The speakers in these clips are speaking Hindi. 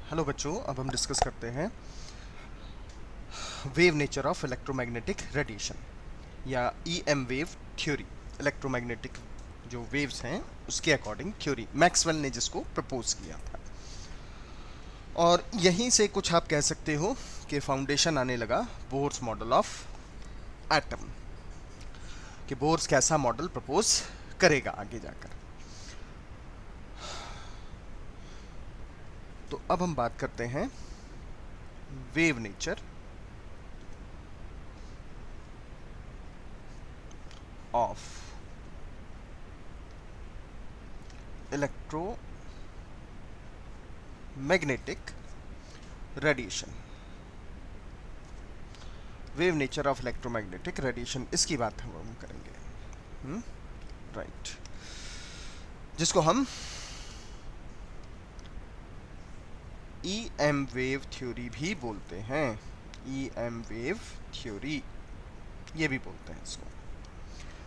हेलो बच्चों, अब हम डिस्कस करते हैं wave nature of electromagnetic radiation या ईएम वेव थ्योरी। इलेक्ट्रोमैग्नेटिक जो वेव्स हैं उसके अकॉर्डिंग थ्योरी मैक्सवेल ने जिसको प्रपोज किया था, और यहीं से कुछ आप कह सकते हो कि फाउंडेशन आने लगा बोर्स मॉडल ऑफ एटम, कि बोर्स कैसा मॉडल प्रपोज करेगा आगे जाकर। तो अब हम बात करते हैं wave nature of electromagnetic radiation. Wave nature of electromagnetic radiation, इसकी बात हम करेंगे। राइट, जिसको हम ईएम वेव थ्योरी भी बोलते हैं। ईएम वेव थ्योरी ये भी बोलते हैं इसको,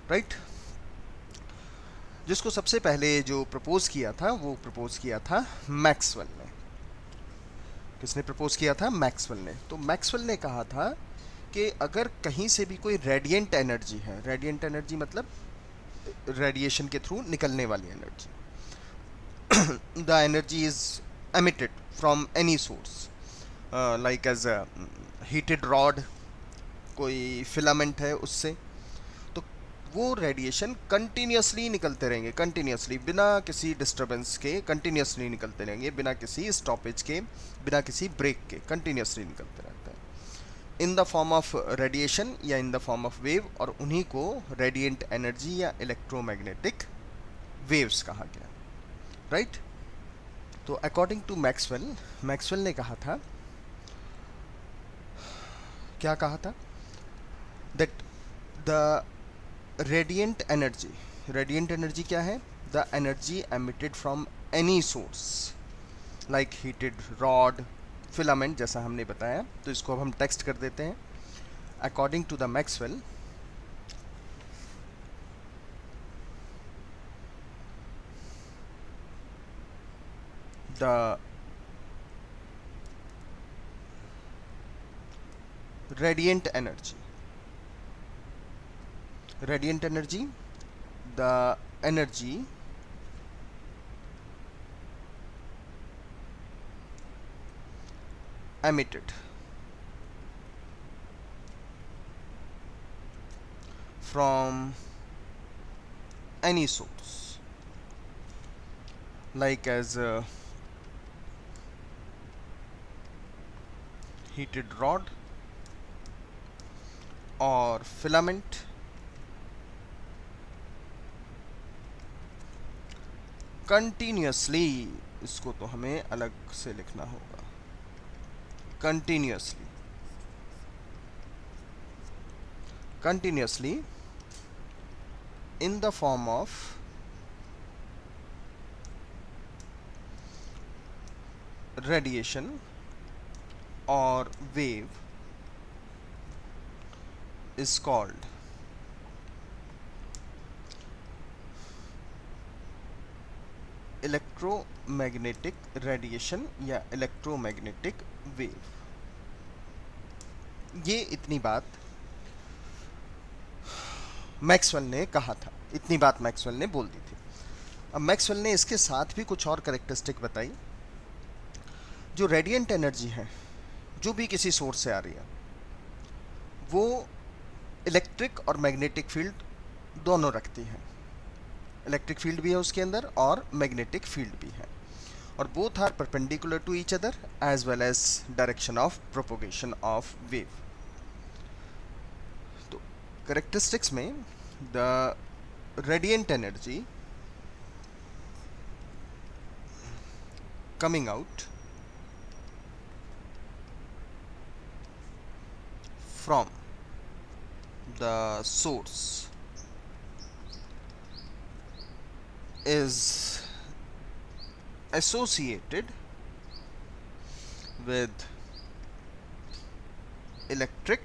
राइट। जिसको सबसे पहले जो प्रपोज किया था वो प्रपोज किया था मैक्सवेल ने। किसने प्रपोज किया था? मैक्सवेल ने। तो मैक्सवेल ने कहा था कि अगर कहीं से भी कोई रेडिएंट एनर्जी है, रेडिएंट एनर्जी मतलब रेडिएशन के थ्रू निकलने वाली energy, the energy is emitted from any source, like as a heated rod, कोई फिलामेंट है उससे, तो वो रेडिएशन कंटिन्यूसली निकलते रहेंगे, कंटिन्यूसली बिना किसी डिस्टरबेंस के कंटिन्यूसली निकलते रहेंगे, बिना किसी स्टॉपेज के, बिना किसी ब्रेक के कंटिन्यूसली निकलते रहते हैं in the form of radiation या in the form of wave, और उन्हीं को रेडिएंट एनर्जी या इलेक्ट्रोमैग्नेटिक वेव्स कहा गया, राइट। तो अकॉर्डिंग टू मैक्सवेल, मैक्सवेल ने कहा था, क्या कहा था? दैट द रेडिएंट एनर्जी क्या है? The energy emitted from any source like heated rod, filament, जैसा हमने बताया। तो इसको अब हम टेक्स्ट कर देते हैं। According to the Maxwell, the radiant energy, the energy emitted from any source like as a heated rod or filament continuously, इसको तो हमें अलग से लिखना होगा, continuously in the form of radiation or wave is called electromagnetic radiation या इलेक्ट्रोमैग्नेटिक वेव। ये इतनी बात मैक्सवेल ने कहा था, इतनी बात मैक्सवेल ने बोल दी थी। अब मैक्सवेल ने इसके साथ भी कुछ और कैरेक्टरिस्टिक बताई। जो रेडिएंट एनर्जी है, जो भी किसी सोर्स से आ रही है, वो इलेक्ट्रिक और मैग्नेटिक फील्ड दोनों रखती है। इलेक्ट्रिक फील्ड भी है उसके अंदर और मैग्नेटिक फील्ड भी है, और both are perpendicular to each other as well as direction of propagation of wave. तो कैरेक्टरिस्टिक्स में the radiant energy coming out from the source is associated with electric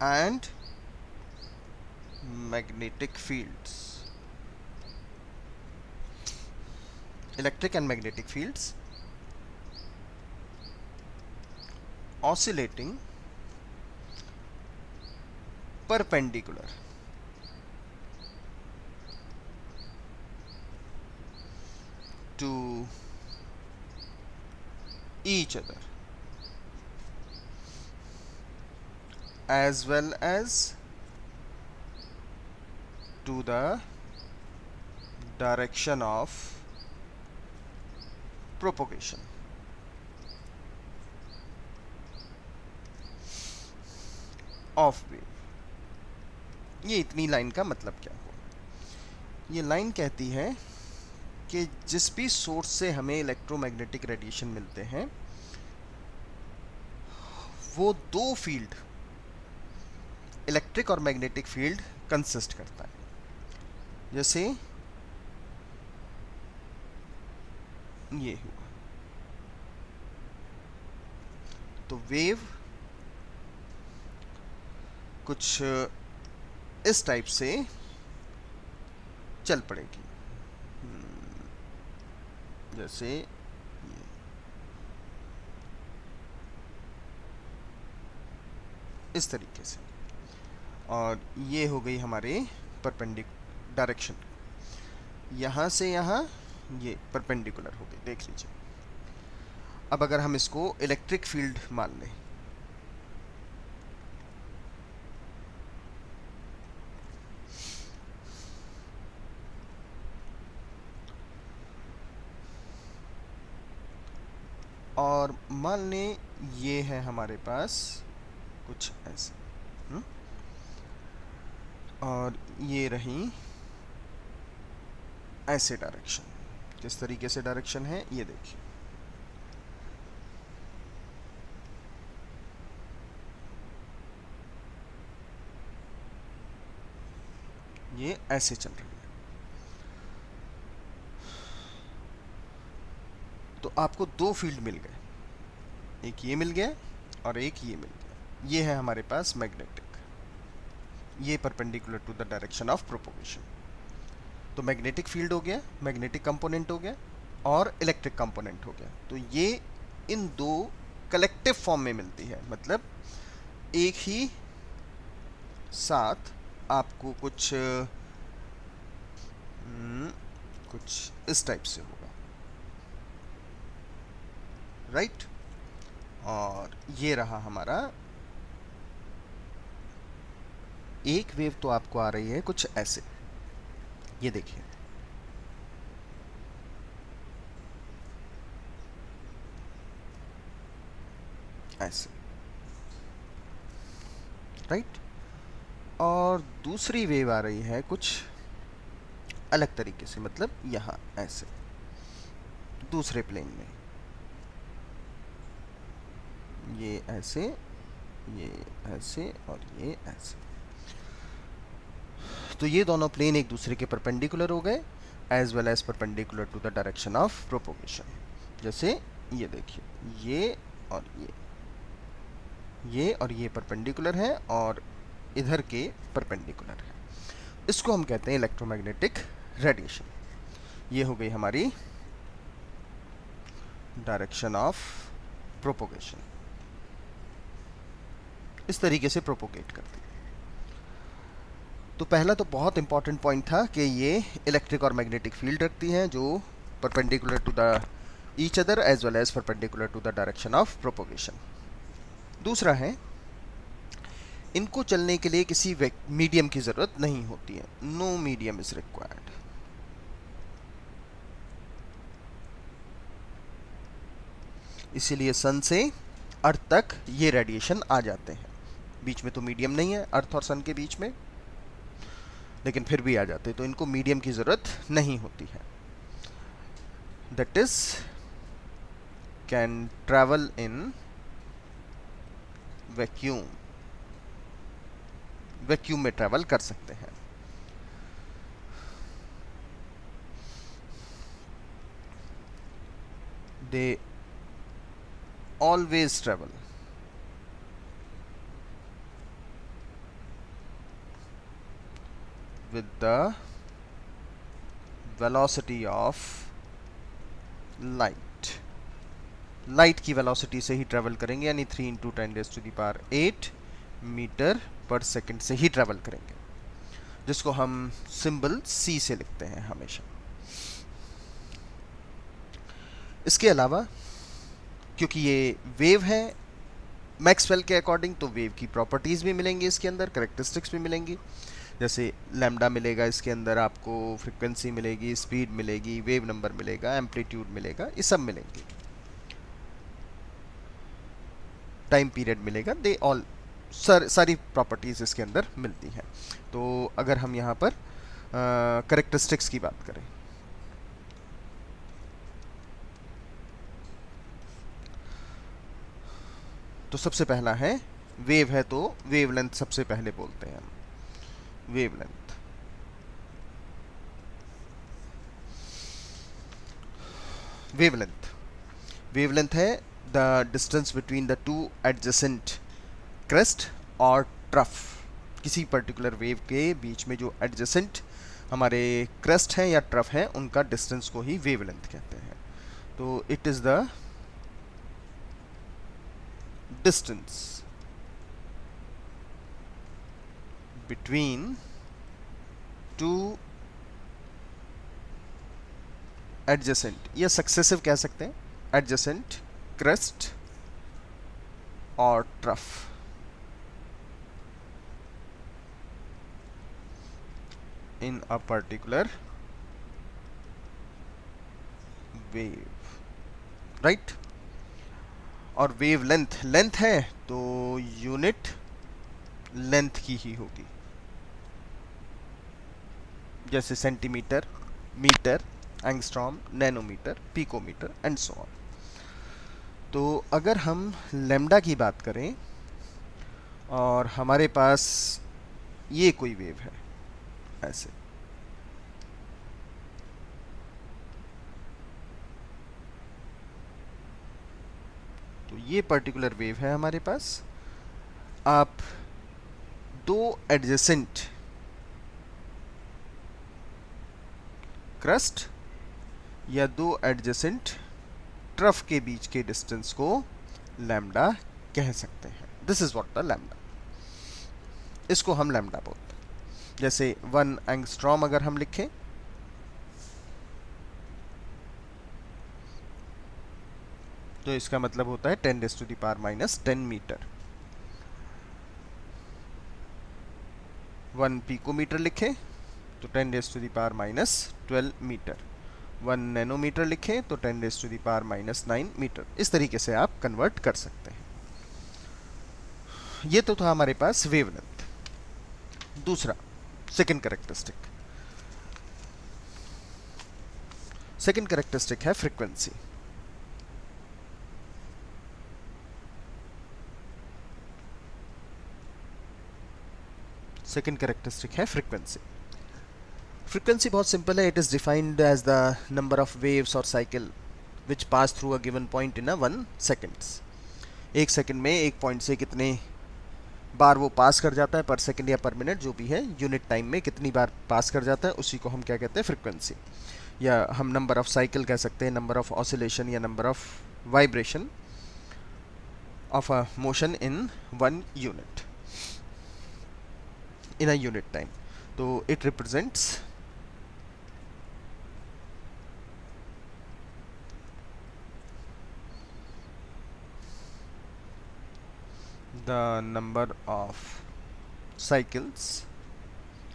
and magnetic fields। electric and magnetic fields oscillating perpendicular to each other as well as to the direction of propagation. Of wave. ये इतनी लाइन का मतलब क्या हुआ? ये लाइन कहती है कि जिस भी सोर्स से हमें इलेक्ट्रोमैग्नेटिक रेडिएशन मिलते हैं वो दो फील्ड, इलेक्ट्रिक और मैग्नेटिक फील्ड कंसिस्ट करता है। जैसे ये हुआ, तो वेव कुछ इस टाइप से चल पड़ेगी, जैसे ये। इस तरीके से, और ये हो गई हमारे परपेंडिकुलर डायरेक्शन। यहाँ से यहाँ ये परपेंडिकुलर हो गई, देख लीजिए। अब अगर हम इसको इलेक्ट्रिक फील्ड मान लें, और मान लें ये है हमारे पास कुछ ऐसे, और ये रही ऐसे डायरेक्शन। किस तरीके से डायरेक्शन है ये देखिए, ये ऐसे चल रही है। तो आपको दो फील्ड मिल गए, एक ये मिल गया और एक ये मिल गया। ये है हमारे पास मैग्नेटिक, ये perpendicular to the direction of propagation. तो मैग्नेटिक फील्ड हो गया, मैग्नेटिक कंपोनेंट हो गया, और इलेक्ट्रिक कंपोनेंट हो गया। तो ये इन दो कलेक्टिव फॉर्म में मिलती है, मतलब एक ही साथ आपको कुछ इस टाइप से होगा, राइट। और ये रहा हमारा, एक वेव तो आपको आ रही है कुछ ऐसे, ये देखिए, ऐसे, राइट। और दूसरी वेव आ रही है कुछ अलग तरीके से, मतलब यहाँ ऐसे दूसरे प्लेन में, ये ऐसे, ये ऐसे और ये ऐसे। तो ये दोनों प्लेन एक दूसरे के परपेंडिकुलर हो गए, as well as perpendicular to the direction of propagation. जैसे ये देखिए, ये और ये परपेंडिकुलर है और इधर के परपेंडिकुलर है। इसको हम कहते हैं इलेक्ट्रोमैग्नेटिक रेडिएशन। ये हो गई हमारी डायरेक्शन ऑफ प्रोपोगेशन। इस तरीके से प्रोपोगेट करती है। तो पहला तो बहुत इंपॉर्टेंट पॉइंट था कि ये इलेक्ट्रिक और मैग्नेटिक फील्ड रखती हैं जो perpendicular to the each other as well as perpendicular to the direction of propagation. दूसरा है, इनको चलने के लिए किसी मीडियम की ज़रूरत नहीं होती है, नो मीडियम इज रिक्वायर्ड। इसीलिए सन से अर्थ तक ये रेडिएशन आ जाते हैं। बीच में तो मीडियम नहीं है अर्थ और सन के बीच में, लेकिन फिर भी आ जाते हैं, तो इनको मीडियम की ज़रूरत नहीं होती है। That is can travel in vacuum, vacuum में ट्रैवल कर सकते हैं। They always travel with the velocity of light, light की वेलोसिटी से ही ट्रेवल करेंगे, यानी 3 इंटू 10⁸ मीटर पर सेकंड से ही ट्रेवल करेंगे, जिसको हम सिंबल c से लिखते हैं हमेशा। इसके अलावा क्योंकि ये वेव है मैक्सवेल के अकॉर्डिंग, तो वेव की प्रॉपर्टीज़ भी मिलेंगी इसके अंदर, करेक्टरिस्टिक्स भी मिलेंगी। जैसे लैम्डा मिलेगा इसके अंदर आपको, फ्रीक्वेंसी मिलेगी, स्पीड मिलेगी, वेव नंबर मिलेगा, एम्पलीट्यूड मिलेगा, ये सब मिलेंगे, टाइम पीरियड मिलेगा, दे ऑल सारी प्रॉपर्टीज़ इसके अंदर मिलती हैं। तो अगर हम यहाँ पर करेक्टरिस्टिक्स की बात करें, तो सबसे पहला है वेव है, तो वेवलेंथ सबसे पहले बोलते हैं हम, वेवलेंथ। वेवलेंथ वेवलेंथ है the distance between the two adjacent crest और ट्रफ। किसी पर्टिकुलर वेव के बीच में जो एडजेसेंट हमारे क्रेस्ट हैं या ट्रफ हैं, उनका डिस्टेंस को ही वेवलेंथ कहते हैं। तो it is the distance between two adjacent या successive कह सकते हैं, adjacent crest और trough in a particular wave, right? और वेव लेंथ, लेंथ है तो यूनिट लेंथ की ही होगी, जैसे centimetre, metre, angstrom, nanometre, picometre and so on. तो अगर हम लैम्डा की बात करें और हमारे पास ये कोई वेव है ऐसे, तो ये पर्टिकुलर वेव है हमारे पास। आप दो एडजेसेंट क्रस्ट या दो एडजेसेंट ट्रफ के बीच के डिस्टेंस को लैम्डा कह सकते हैं। This is what the lambda, इसको हम लैम्डा बोलते हैं। जैसे 1 एंगस्ट्रॉम अगर हम लिखें, तो इसका मतलब होता है 10⁻⁻10 मीटर। 1 पिकोमीटर लिखें तो 10⁻⁻12 मीटर। 1 नैनोमीटर लिखें तो 10⁻⁻9 मीटर। इस तरीके से आप कन्वर्ट कर सकते हैं। ये तो था हमारे पास वेवलेंथ। दूसरा सेकंड कैरेक्टरिस्टिक, सेकंड कैरेक्टरिस्टिक है फ्रीक्वेंसी। सेकंड कैरेक्टरिस्टिक है फ्रीक्वेंसी। फ्रीक्वेंसी बहुत सिंपल है, it is defined as the number of waves और cycle which pass through a given point in a 1 seconds. एक सेकंड में एक पॉइंट से कितने बार वो पास कर जाता है, पर सेकंड या पर मिनट जो भी है, यूनिट टाइम में कितनी बार पास कर जाता है, उसी को हम क्या कहते हैं, फ्रीक्वेंसी। या हम नंबर ऑफ साइकिल कह सकते हैं, नंबर ऑफ ऑसिलेशन या number of vibration of a motion in 1 unit, in a unit time. So it represents the number of cycles,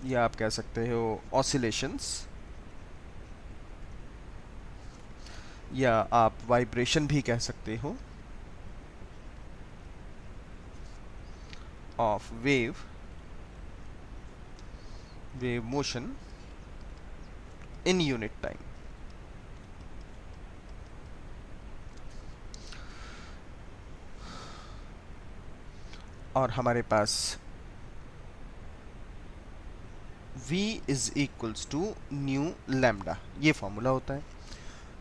या आप कह सकते हो oscillations, या आप वाइब्रेशन भी कह सकते हो, of wave motion in unit time. और हमारे पास v is equals to nu lambda, ये फॉर्मूला होता है।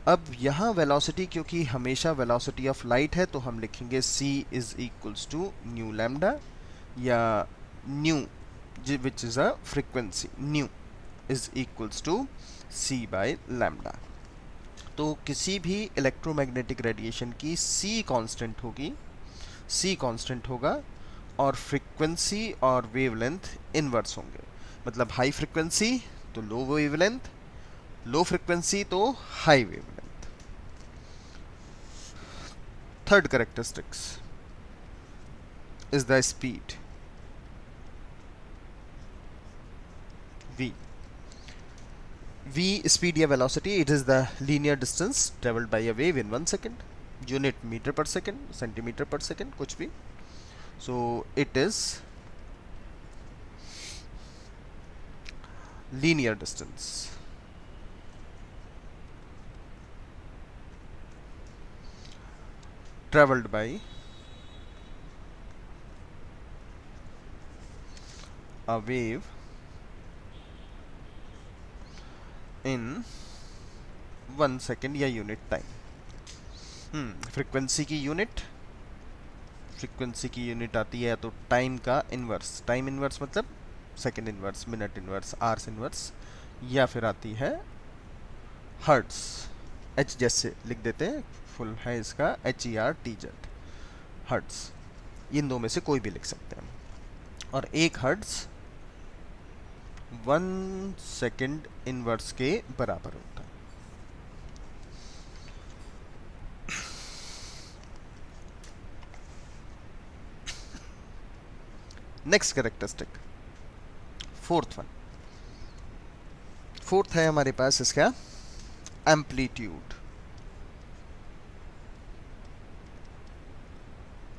अब यहाँ वेलोसिटी, क्योंकि हमेशा वेलोसिटी ऑफ लाइट है, तो हम लिखेंगे c is equals to nu lambda, या nu which is a frequency, nu is equals to c by lambda. तो किसी भी इलेक्ट्रोमैग्नेटिक रेडिएशन की सी कांस्टेंट होगी, सी कांस्टेंट होगा, और फ्रीक्वेंसी और वेवलेंथ इनवर्स होंगे। मतलब हाई फ्रीक्वेंसी तो लो वेवलेंथ, लो फ्रीक्वेंसी तो high wavelength. Third characteristics is the speed v. V speed या velocity, it is the linear distance traveled by a wave in 1 second. Unit meter per second, centimeter per second, कुछ भी. So it is linear distance. Traveled by a wave in 1 second या यूनिट टाइम। फ्रीक्वेंसी की यूनिट, फ्रीक्वेंसी की यूनिट आती है तो टाइम का इन्वर्स, टाइम इन्वर्स मतलब second inverse, minute inverse, hours inverse, या फिर आती है हर्ट्स, एच जैसे लिख देते हैं, फुल है इसका HERTZ, हर्ट्स। इन दो में से कोई भी लिख सकते हैं। और एक हर्ट्स 1 सेकेंड इनवर्स के बराबर होता है। Next characteristic, fourth one, fourth है हमारे पास इसका amplitude.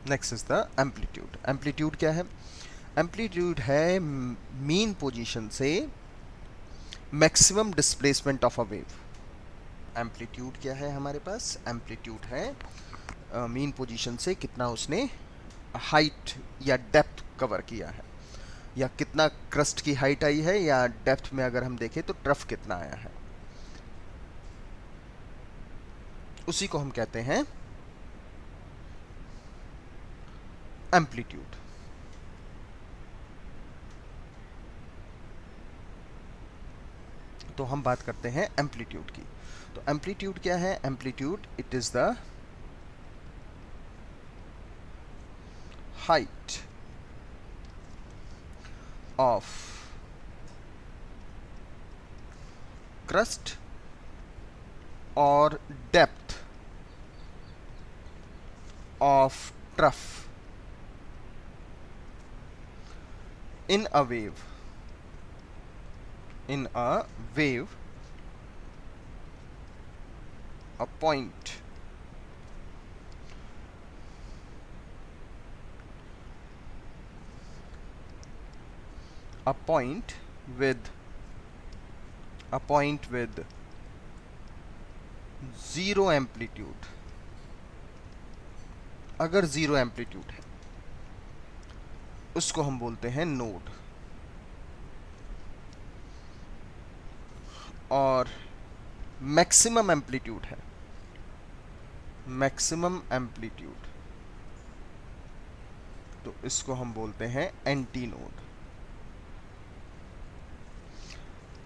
Next is the amplitude. Amplitude क्या है? एम्पलीट्यूड है मीन पोजीशन से maximum displacement of a wave. Amplitude क्या है हमारे पास? एम्पलीट्यूड है मीन पोजीशन से कितना उसने हाइट या डेप्थ कवर किया है, या कितना क्रस्ट की हाइट आई है, या डेप्थ में अगर हम देखें तो ट्रफ कितना आया है, उसी को हम कहते हैं एम्पलीट्यूड। तो हम बात करते हैं एम्पलीट्यूड की। तो एम्पलीट्यूड क्या है? Amplitude it is the height of crest और depth of trough in a wave, in a wave, a point with zero amplitude। अगर जीरो एम्पलीट्यूड है उसको हम बोलते हैं नोड, और मैक्सिमम एम्पलीट्यूड है, मैक्सिमम एम्पलीट्यूड, तो इसको हम बोलते हैं एंटी नोड।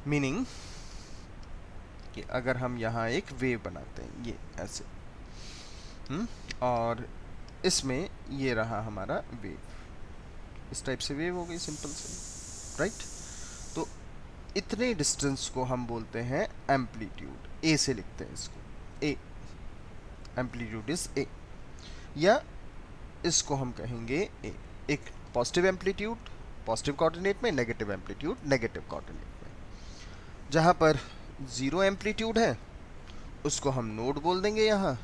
मीनिंग कि अगर हम यहाँ एक वेव बनाते हैं ये ऐसे, और इसमें ये रहा हमारा वेव, इस टाइप से वेव हो गई सिंपल से, राइट? तो इतने डिस्टेंस को हम बोलते हैं एम्पलीट्यूड। ए से लिखते हैं इसको, ए, एम्पलीट्यूड इज ए, या इसको हम कहेंगे ए। एक पॉजिटिव एम्पलीट्यूड पॉजिटिव कोऑर्डिनेट में, नेगेटिव एम्पलीट्यूड नेगेटिव कोऑर्डिनेट में। जहाँ पर जीरो एम्पलीट्यूड है उसको हम नोड बोल देंगे, यहाँ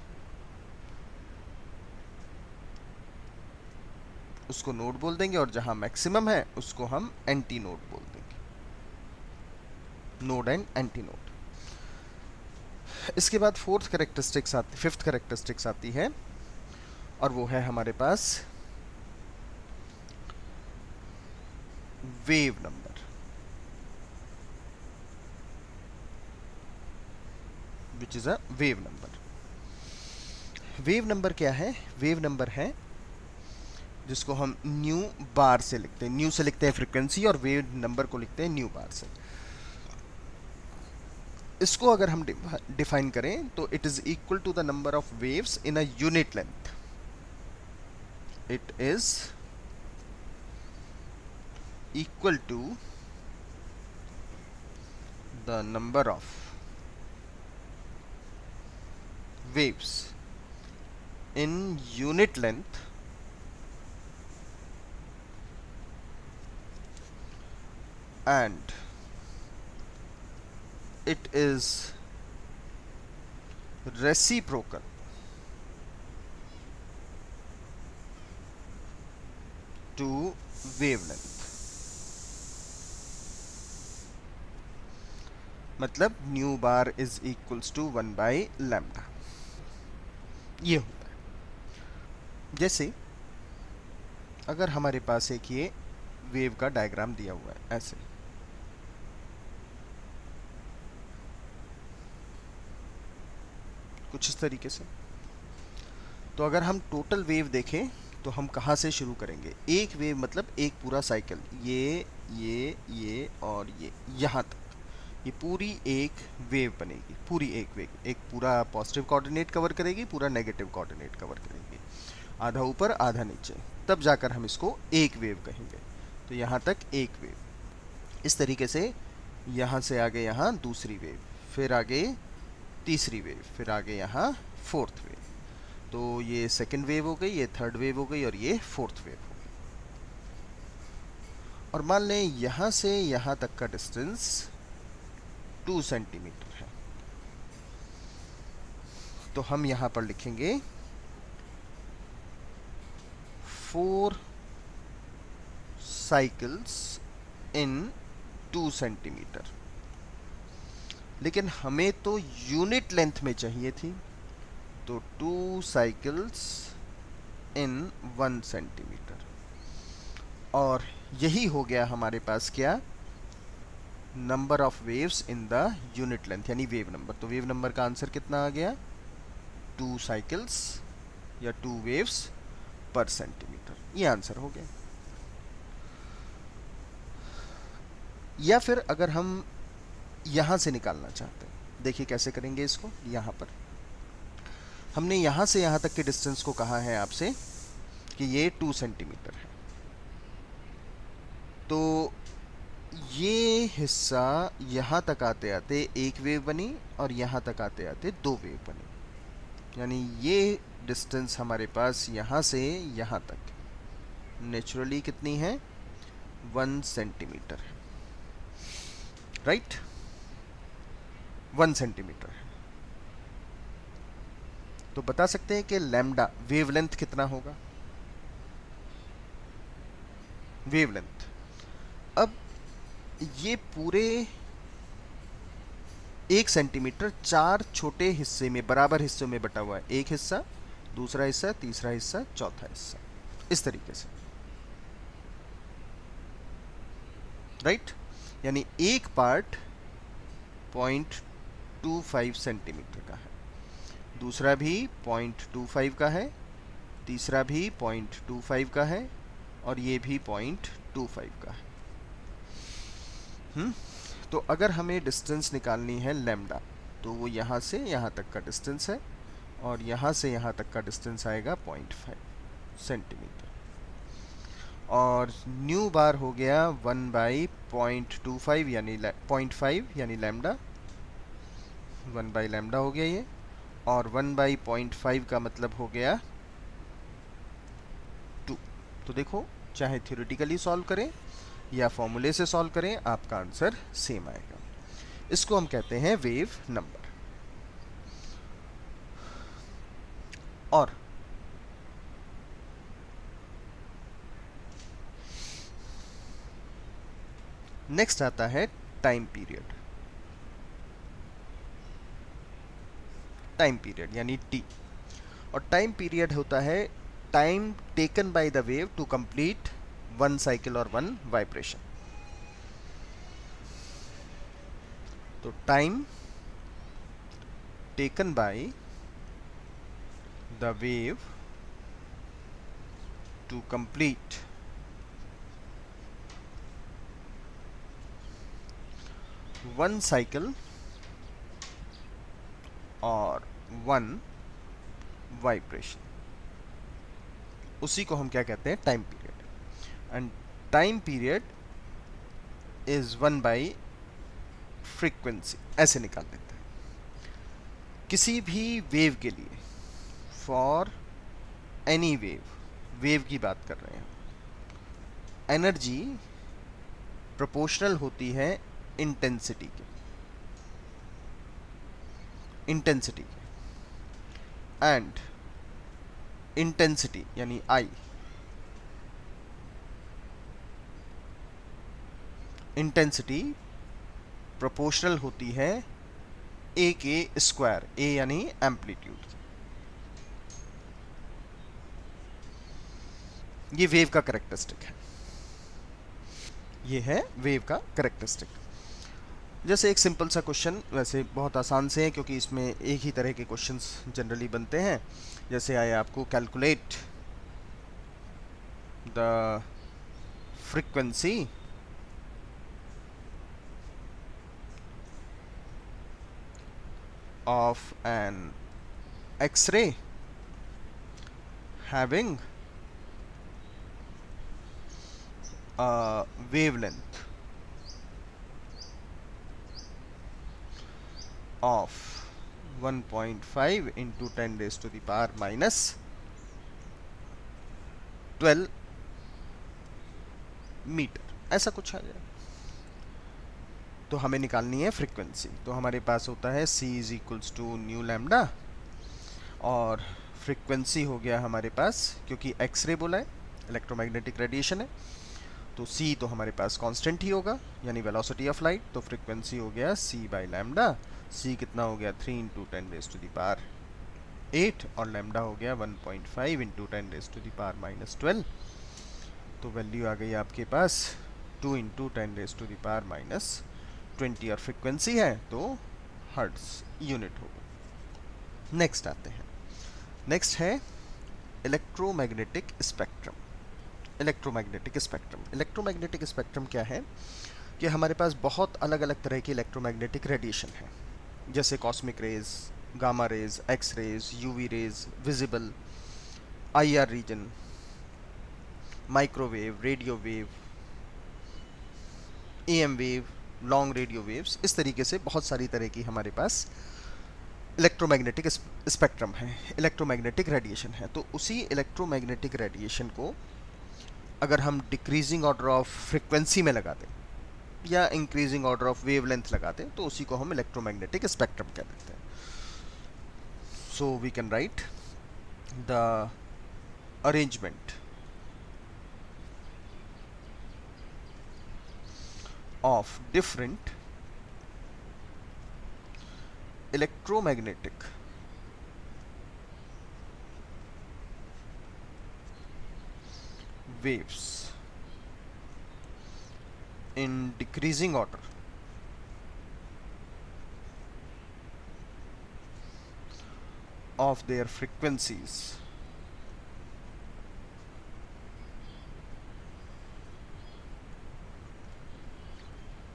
उसको नोड बोल देंगे, और जहां मैक्सिमम है उसको हम एंटी नोड बोल देंगे, नोड एंड एंटी नोड। इसके बाद फिफ्थ कैरेक्टरिस्टिक्स आती है, और वो है हमारे पास wave number. Which is a wave number. Wave number क्या है? वेव नंबर है जिसको हम न्यू बार से लिखते हैं, न्यू से लिखते हैं फ्रीक्वेंसी, और वेव नंबर को लिखते हैं न्यू बार से। इसको अगर हम डिफाइन करें तो it is equal to the number of waves in a unit length. It is equal to the number of waves in unit length and it is reciprocal to wavelength. मतलब nu bar is equals to 1 by lambda. ये होता है जैसे अगर हमारे पास एक ये वेव का डायग्राम दिया हुआ है ऐसे, कुछ इस तरीके से. तो अगर हम टोटल वेव देखें तो हम कहाँ से शुरू करेंगे. एक वेव मतलब एक पूरा साइकिल, ये और ये यहाँ तक, ये पूरी एक वेव बनेगी. पूरी एक वेव, एक पूरा पॉजिटिव कोऑर्डिनेट कवर करेगी, पूरा नेगेटिव कोऑर्डिनेट कवर करेगी, आधा ऊपर आधा नीचे, तब जाकर हम इसको एक वेव कहेंगे. तो यहाँ तक एक वेव. इस तरीके से यहाँ से आगे यहाँ दूसरी वेव, फिर आगे तीसरी वेव, फिर आगे यहाँ फोर्थ वेव. तो ये सेकेंड वेव हो गई, ये थर्ड वेव हो गई और ये फोर्थ वेव हो गई. और मान लें यहाँ से यहाँ तक का डिस्टेंस 2 सेंटीमीटर है. तो हम यहाँ पर लिखेंगे 4 साइकिल्स इन 2 सेंटीमीटर. लेकिन हमें तो यूनिट लेंथ में चाहिए थी, तो 2 साइकिल्स इन 1 सेंटीमीटर. और यही हो गया हमारे पास क्या, number of waves in the unit length, यानी वेव नंबर. तो वेव नंबर का आंसर कितना आ गया, 2 साइकिल्स या 2 वेव्स पर सेंटीमीटर. ये आंसर हो गया. या फिर अगर हम यहां से निकालना चाहते हैं, देखिए कैसे करेंगे इसको. यहां पर हमने यहां से यहां तक के डिस्टेंस को कहा है आपसे कि ये 2 सेंटीमीटर है. तो ये हिस्सा यहाँ तक आते आते एक वेव बनी और यहाँ तक आते आते 2 वेव बनी. यानी ये डिस्टेंस हमारे पास यहाँ से यहाँ तक नेचुरली कितनी है, 1 सेंटीमीटर है. राइट, 1 सेंटीमीटर है. तो बता सकते हैं कि लैम्डा वेवलेंथ कितना होगा. वेवलेंथ, अब ये पूरे 1 सेंटीमीटर 4 छोटे हिस्से में, बराबर हिस्सों में बटा हुआ है. एक हिस्सा, दूसरा हिस्सा, तीसरा हिस्सा, चौथा हिस्सा, इस तरीके से. राइट, यानी एक पार्ट 0.25 सेंटीमीटर का है, दूसरा भी 0.25 का है, तीसरा भी 0.25 का है और ये भी 0.25 का है. तो अगर हमें डिस्टेंस निकालनी है लैम्डा, तो वो यहाँ से यहाँ तक का डिस्टेंस है और यहाँ से यहाँ तक का डिस्टेंस आएगा 0.5 सेंटीमीटर. और न्यू बार हो गया 1 बाई 0.25 यानी 0.5 यानी लैम्डा, 1 बाई लैम्डा हो गया ये. और 1 बाई 0.5 का मतलब हो गया 2. तो देखो, चाहे थ्योरेटिकली सॉल्व करें या फॉर्मूले से सॉल्व करें, आपका आंसर सेम आएगा. इसको हम कहते हैं वेव नंबर. और नेक्स्ट आता है टाइम पीरियड. टाइम पीरियड यानी टी. और टाइम पीरियड होता है time taken by the wave to complete 1 cycle और 1 वाइब्रेशन. तो time taken by the wave to complete 1 cycle और 1 वाइब्रेशन, उसी को हम क्या कहते हैं, time period. And time period is 1 by frequency, ऐसे निकाल लेते हैं किसी भी वेव के लिए। फॉर एनी वेव, वेव की बात कर रहे हैं, एनर्जी प्रोपोर्शनल होती है इंटेंसिटी के, एंड इंटेंसिटी यानी आई, इंटेंसिटी प्रोपोर्शनल होती है ए के स्क्वायर, ए यानी एम्पलीट्यूड। ये वेव का करेक्टरिस्टिक है, ये है वेव का करेक्टरिस्टिक। जैसे एक सिंपल सा क्वेश्चन, वैसे बहुत आसान से है क्योंकि इसमें एक ही तरह के क्वेश्चंस जनरली बनते हैं। जैसे आए आपको calculate the frequency of an X-ray having a wavelength of 1.5 into 10 raised to the power minus 12 metre, ऐसा कुछ आ जाए। तो हमें निकालनी है फ्रीक्वेंसी। तो हमारे पास होता है c is equals to nu lambda, और फ्रीक्वेंसी हो गया हमारे पास, क्योंकि एक्सरे बोला है, इलेक्ट्रोमैग्नेटिक रेडिएशन है, तो c तो हमारे पास कांस्टेंट ही होगा, यानी वेलोसिटी ऑफ लाइट। तो फ्रीक्वेंसी हो गया c बाई लैम्डा। c कितना हो गया, 3 into 10 raise to the power 8, और लैम्डा हो गया 1.5 into 10 raise to the power minus 12। तो वैल्यू आ गई आपके पास 2 into 10 raise to the power minus 20, और फ्रीक्वेंसी है तो हर्ट्ज यूनिट होगा। नेक्स्ट आते हैं, नेक्स्ट है इलेक्ट्रोमैग्नेटिक स्पेक्ट्रम। इलेक्ट्रोमैग्नेटिक स्पेक्ट्रम क्या है कि हमारे पास बहुत अलग अलग तरह की इलेक्ट्रोमैग्नेटिक रेडिएशन है, जैसे cosmic rays, gamma rays, X rays, UV rays, visible, IR region, microwave, radio wave, AM wave, long radio waves. इस तरीके से बहुत सारी तरह की हमारे पास इलेक्ट्रोमैग्नेटिक स्पेक्ट्रम है, इलेक्ट्रोमैग्नेटिक रेडिएशन है। तो उसी इलेक्ट्रोमैग्नेटिक रेडिएशन को अगर हम डिक्रीजिंग ऑर्डर ऑफ फ्रीक्वेंसी में लगा दें या इंक्रीजिंग ऑर्डर ऑफ वेवलेंथ लगा दें, तो उसी को हम इलेक्ट्रोमैग्नेटिक स्पेक्ट्रम कह देते हैं। So we can write the arrangement of different electromagnetic waves in decreasing order of their frequencies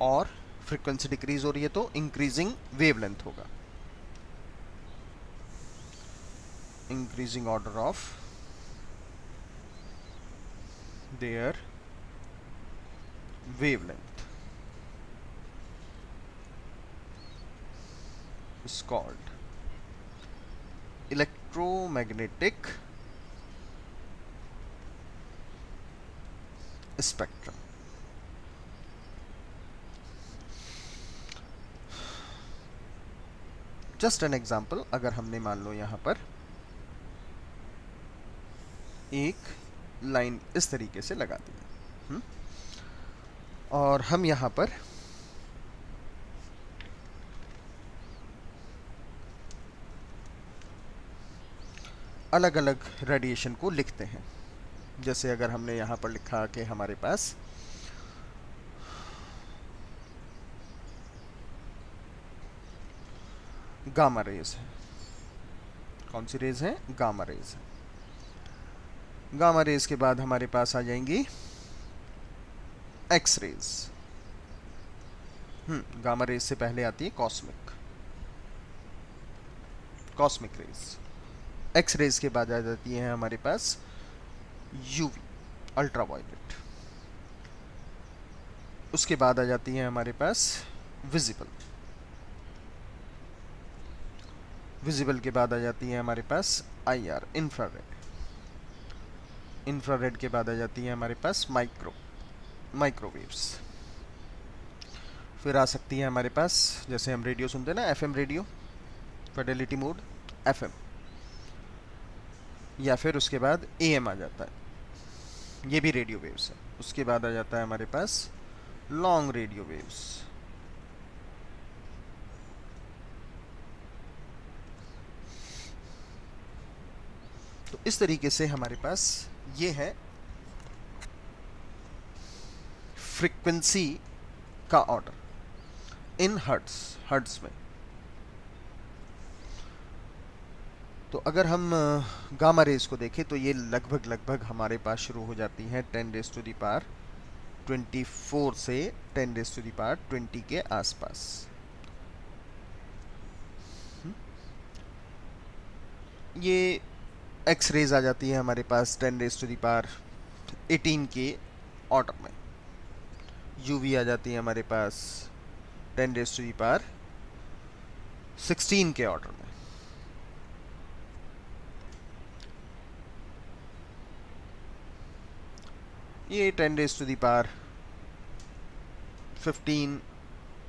और फ्रीक्वेंसी डिक्रीज हो रही है तो इंक्रीजिंग वेवलेंथ होगा, increasing order of their wavelength is called electromagnetic spectrum. Just an example, अगर हमने मान लो यहाँ पर एक लाइन इस तरीके से लगा दी, और हम यहाँ पर अलग अलग रेडिएशन को लिखते हैं। जैसे अगर हमने यहाँ पर लिखा कि हमारे पास गामा रेज है, कौन सी रेज है, गामा रेज है। गामा रेज के बाद हमारे पास आ जाएंगी एक्स रेज। गामा रेज से पहले आती है cosmic, cosmic rays. X rays के बाद आ जाती है हमारे पास यूवी, अल्ट्रा वायलेट। उसके बाद आ जाती है हमारे पास विजिबल। विजिबल के बाद आ जाती है हमारे पास आईआर, इंफ्रारेड। इंफ्रारेड के बाद आ जाती है हमारे पास माइक्रोवेव्स। फिर आ सकती है हमारे पास, जैसे हम रेडियो सुनते हैं ना, FM radio, Fidelity mode FM, या फिर उसके बाद एएम आ जाता है, ये भी रेडियो वेव्स है। उसके बाद आ जाता है हमारे पास लॉन्ग रेडियो वेव्स। तो इस तरीके से हमारे पास ये है फ्रीक्वेंसी का ऑर्डर इन हर्ट्स में। तो अगर हम गामा रेज को देखें तो ये लगभग हमारे पास शुरू हो जाती हैं 10⁻24 से 10⁻20 के आसपास। ये एक्स रेज आ जाती है हमारे पास 10⁻18 के ऑर्डर में। यूवी आ जाती है हमारे पास 10⁻16 के ऑर्डर में। ये 10⁻15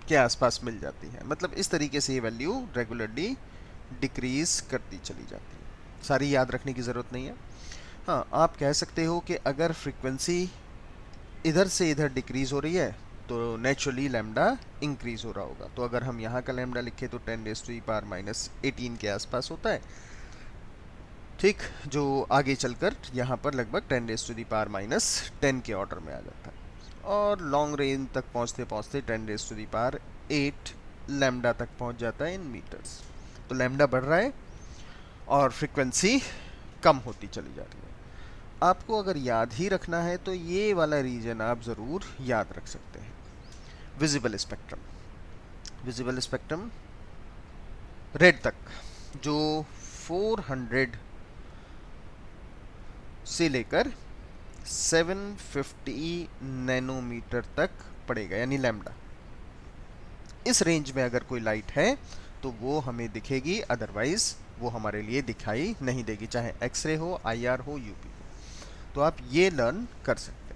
के आसपास मिल जाती है। मतलब इस तरीके से ये वैल्यू रेगुलरली डिक्रीज करती चली जाती है। सारी याद रखने की ज़रूरत नहीं है। हाँ, आप कह सकते हो कि अगर फ्रीक्वेंसी इधर से इधर डिक्रीज हो रही है तो नेचुरली लैम्डा इंक्रीज हो रहा होगा। तो अगर हम यहाँ का लैम्डा लिखें तो 10⁻−18 के आसपास होता है, ठीक, जो आगे चलकर यहाँ पर लगभग 10⁻−10 के ऑर्डर में आ जाता है। और लॉन्ग रेंज तक पहुँचते पहुँचते 10⁸ लैम्डा तक पहुँच जाता है इन मीटर्स। तो लैम्डा बढ़ रहा है और फ्रीक्वेंसी कम होती चली जा रही है। आपको अगर याद ही रखना है तो ये वाला रीजन आप ज़रूर याद रख सकते हैं। Visible spectrum, visible spectrum red तक, जो 400 से लेकर 750 नैनोमीटर तक पड़ेगा, यानी लैम्डा। इस रेंज में अगर कोई लाइट है तो वो हमें दिखेगी, अदरवाइज वो हमारे लिए दिखाई नहीं देगी, चाहे एक्सरे हो, आईआर हो, यूवी हो। तो आप ये लर्न कर सकते हैं।